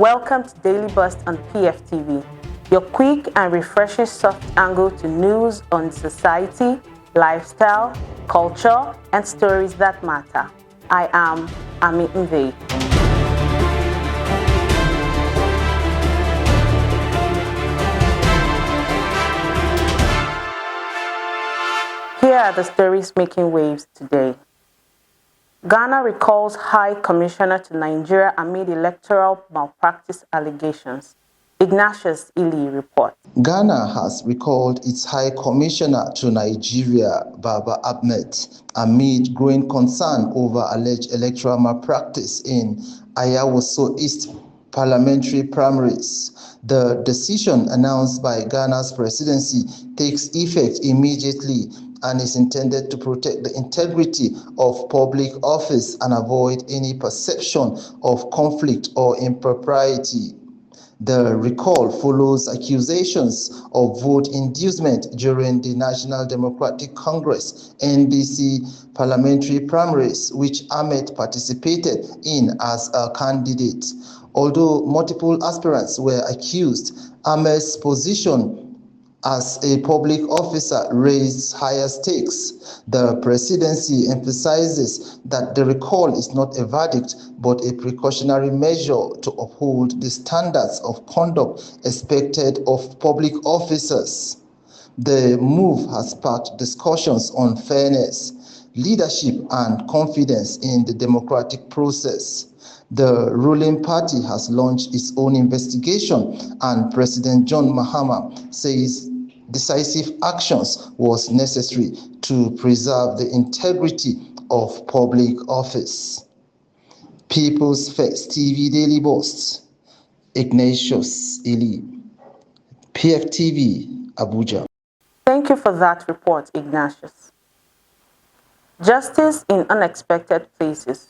welcome to Daily Burst on PfTV, your quick and refreshing soft angle to news on society, lifestyle, culture, and stories that matter. I am Ami Nve. Here are the stories making waves today. Ghana recalls High Commissioner to Nigeria amid electoral malpractice allegations. Ignatius Ili reports. Ghana has recalled its High Commissioner to Nigeria, Baba Ahmed, amid growing concern over alleged electoral malpractice in Ayawaso East parliamentary primaries. The decision announced by Ghana's presidency takes effect immediately and is intended to protect the integrity of public office and avoid any perception of conflict or impropriety. The recall follows accusations of vote inducement during the National Democratic Congress (NDC) parliamentary primaries, which Ahmed participated in as a candidate. Although multiple aspirants were accused, Ahmed's position as a public officer raised higher stakes. The presidency emphasizes that the recall is not a verdict but a precautionary measure to uphold the standards of conduct expected of public officers. The move has sparked discussions on fairness, leadership, and confidence in the democratic process. The ruling party has launched its own investigation, and President John Mahama says decisive actions was necessary to preserve the integrity of public office. People's First TV Daily Burst, Ignatius Ili, PfTV, Abuja. Thank you for that report, Ignatius. Justice in unexpected places.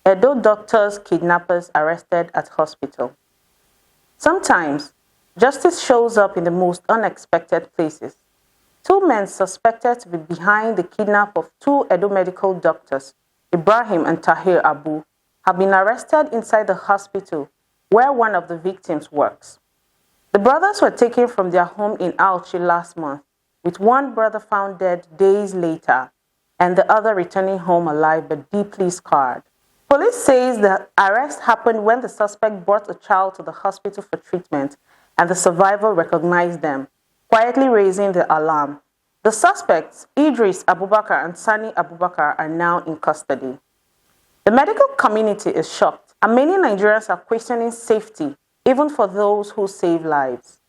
Edo doctors, kidnappers arrested at hospital. Sometimes, justice shows up in the most unexpected places. Two men suspected to be behind the kidnap of two Edo medical doctors, Ibrahim and Tahir Abu, have been arrested inside the hospital where one of the victims works. The brothers were taken from their home in Auchi last month, with one brother found dead days later and the other returning home alive but deeply scarred. Police says the arrest happened when the suspect brought a child to the hospital for treatment and the survivor recognized them, quietly raising the alarm. The suspects, Idris Abubakar and Sani Abubakar, are now in custody. The medical community is shocked, and many Nigerians are questioning safety, even for those who save lives.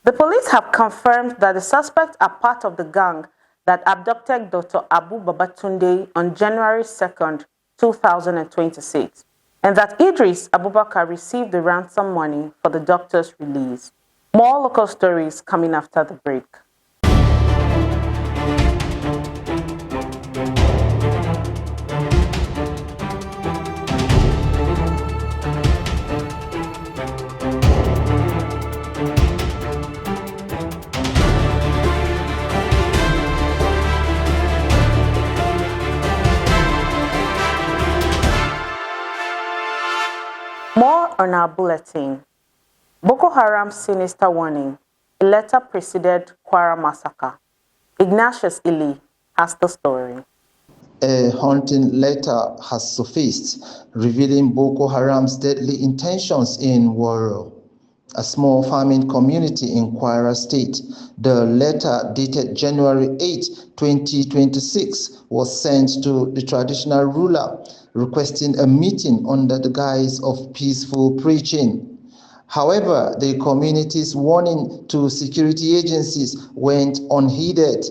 The police have confirmed that the suspects are part of the gang that abducted Dr. Abu Babatunde on January 2nd, 2026, and that Idris Abubakar received the ransom money for the doctor's release. More local stories coming after the break. More on our bulletin. Boko Haram sinister warning. A letter preceded Kwara massacre. Ignatius Ili has the story. A haunting letter has surfaced, revealing Boko Haram's deadly intentions in Woro, a small farming community in Kwara State. The letter, dated January 8, 2026, was sent to the traditional ruler, requesting a meeting under the guise of peaceful preaching. However, the community's warning to security agencies went unheeded,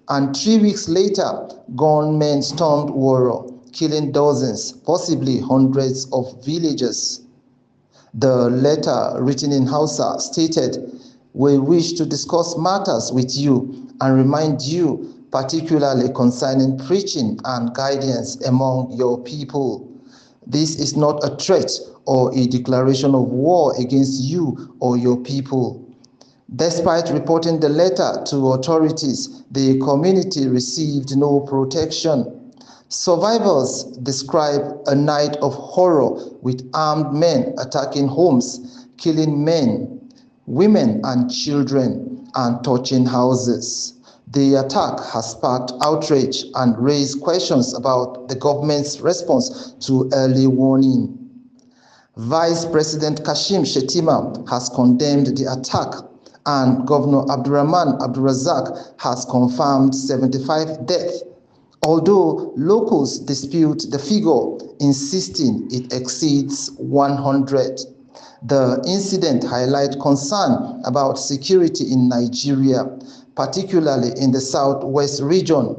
and 3 weeks later, gunmen stormed Woro, killing dozens, possibly hundreds of villagers. The letter, written in Hausa, stated, "We wish to discuss matters with you and remind you, particularly concerning preaching and guidance among your people. This is not a threat or a declaration of war against you or your people." Despite reporting the letter to authorities, the community received no protection. Survivors describe a night of horror with armed men attacking homes, killing men, women and children, and torching houses. The attack has sparked outrage and raised questions about the government's response to early warning. Vice President Kashim Shettima has condemned the attack, and Governor Abdurrahman Abdulrazak has confirmed 75 deaths, although locals dispute the figure, insisting it exceeds 100. The incident highlights concern about security in Nigeria, particularly in the southwest region.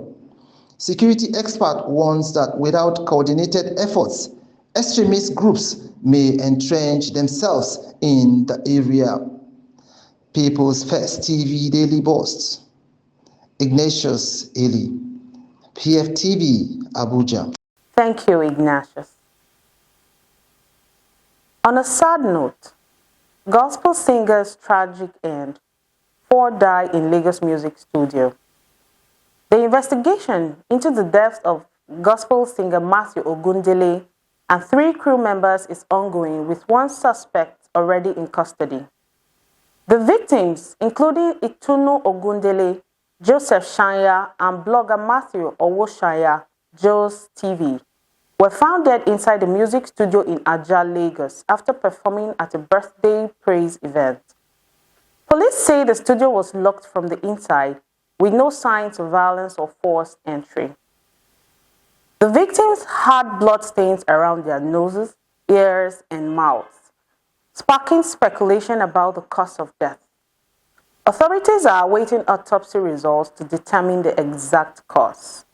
Security expert warns that without coordinated efforts, extremist groups may entrench themselves in the area. People's First TV Daily Boast. Ignatius Eli, PfTV, Abuja. Thank you, Ignatius. On a sad note, gospel singer's tragic end. 4 die in Lagos Music Studio. The investigation into the deaths of gospel singer Matthew Ogundele and 3 crew members is ongoing, with 1 suspect already in custody. The victims, including Itunu Ogundele, Joseph Shanya, and blogger Matthew Owoshaya, Joe's TV, were found dead inside the music studio in Ajah, Lagos, after performing at a birthday praise event. Police say the studio was locked from the inside, with no signs of violence or forced entry. The victims had bloodstains around their noses, ears, and mouths, sparking speculation about the cause of death. Authorities are awaiting autopsy results to determine the exact cause.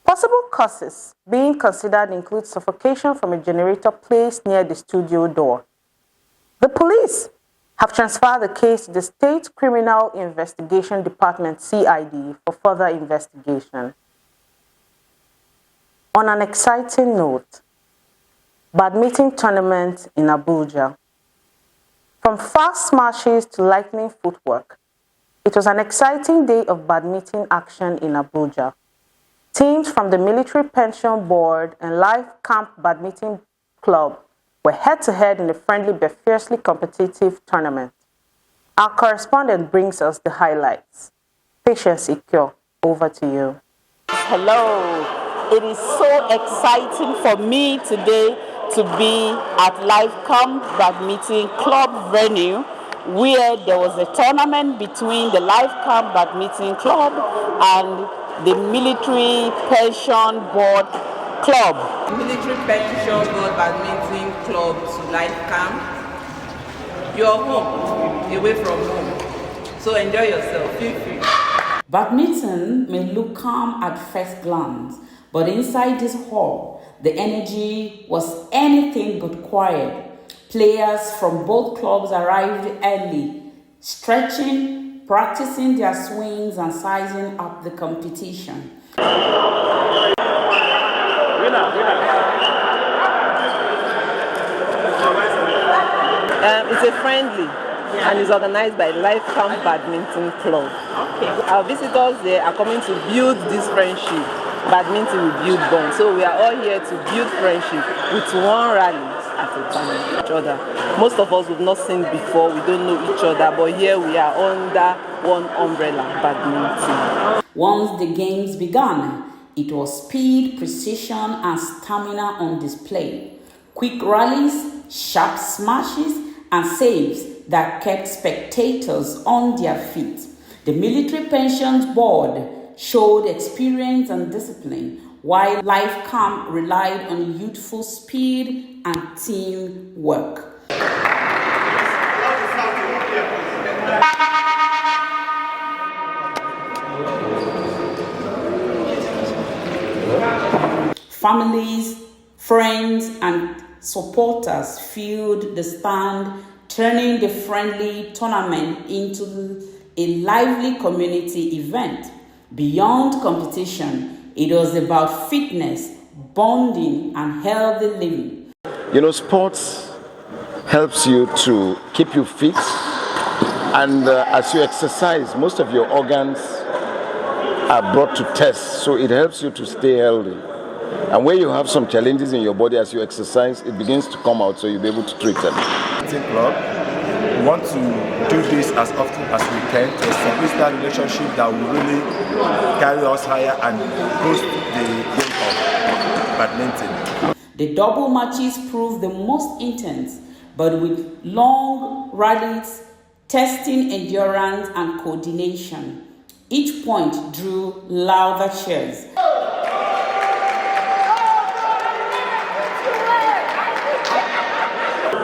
Possible causes being considered include suffocation from a generator placed near the studio door. The police have transferred the case to the State Criminal Investigation Department, CID, for further investigation. On an exciting note, badminton tournament in Abuja. From fast smashes to lightning footwork, it was an exciting day of badminton action in Abuja. Teams from the Military Pension Board and Life Camp Badminton Club were head-to-head in a friendly but fiercely competitive tournament. Our correspondent brings us the highlights. Patience Ikyo, over to you. Hello. It is so exciting for me today to be at Life Camp Badminton Club venue, where there was a tournament between the Life Camp Badminton Club and the Military Pension Board Club. Military Pension Board Badminton Club to Life Camp. You're home, away from home. So enjoy yourself, feel free. Badminton may look calm at first glance, but inside this hall, the energy was anything but quiet. Players from both clubs arrived early, stretching, practicing their swings and sizing up the competition. It's a friendly, and it's organized by Life Camp Badminton Club. Okay. Our visitors there are coming to build this friendship. Badminton will build bonds. So we are all here to build friendship with one rally at a time. Each other. Most of us have not seen before, we don't know each other, but here we are under one umbrella, badminton. Once the games began, it was speed, precision, and stamina on display. Quick rallies, sharp smashes, and saves that kept spectators on their feet. The Military Pensions Board showed experience and discipline, while Life Camp relied on youthful speed and teamwork. Families, friends, and supporters filled the stand, turning the friendly tournament into a lively community event. Beyond competition, it was about fitness, bonding, and healthy living. You know, sports helps you to keep you fit, and as you exercise, most of your organs are brought to test, so it helps you to stay healthy. And when you have some challenges in your body as you exercise, it begins to come out, so you'll be able to treat them. Club, we want to do this as often as we can to establish that relationship that will really carry us higher and boost the game of badminton. The double matches proved the most intense, but with long rallies, testing endurance and coordination. Each point drew louder cheers.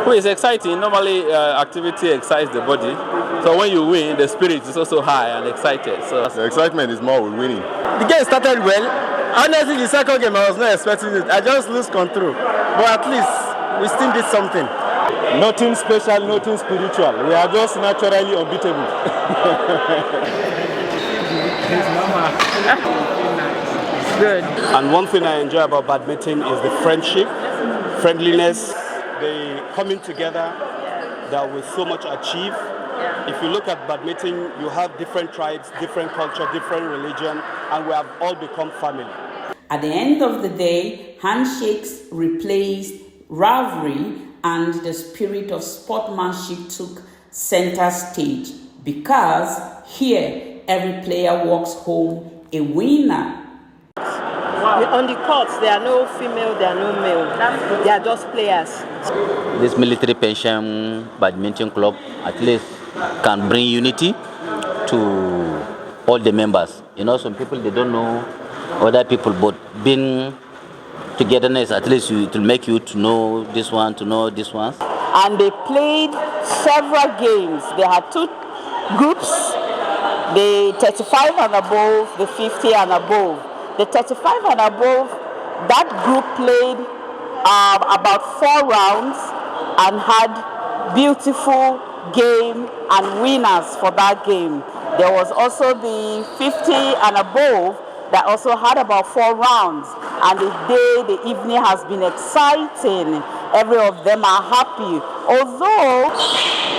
Well, it's exciting. Normally, activity excites the body. So when you win, the spirit is also high and excited. So the excitement is more with winning. The game started well. Honestly, the second game I was not expecting it. I just lose control. But at least we still did something. Nothing special, nothing spiritual. We are just naturally unbeatable. Good. And one thing I enjoy about badminton is the friendship, friendliness, the coming together that we so much achieve. If you look at badminton, you have different tribes, different culture, different religion, and we have all become family. At the end of the day, handshakes replaced rivalry and the spirit of sportsmanship took center stage, because here every player walks home a winner. On the courts, there are no female, there are no male. They are just players. This military pension badminton club at least can bring unity to all the members. You know, some people, they don't know other people, but being togetherness, at least it will make you to know this one, to know this one. And they played several games. They had two groups, the 35 and above, the 50 and above. The 35 and above, that group played about 4 rounds and had beautiful game and winners for that game. There was also the 50 and above that also had about 4 rounds. And the evening has been exciting. Every of them are happy. Although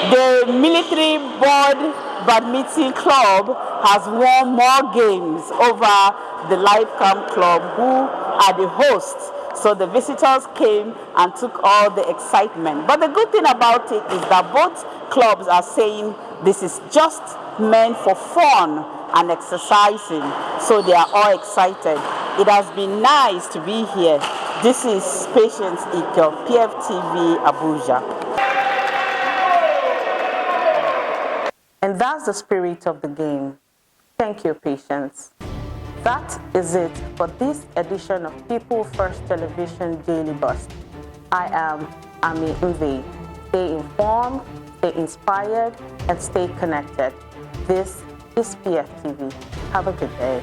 the military board badminton club has won more games over the Life Camp Club, who are the hosts. So the visitors came and took all the excitement. But the good thing about it is that both clubs are saying this is just meant for fun and exercising. So they are all excited. It has been nice to be here. This is Patience Ike, PfTV Abuja. And that's the spirit of the game. Thank you, Patience. That is it for this edition of People First Television Daily Bust. I am Ami Mve. Stay informed, stay inspired, and stay connected. This is PfTV. Have a good day.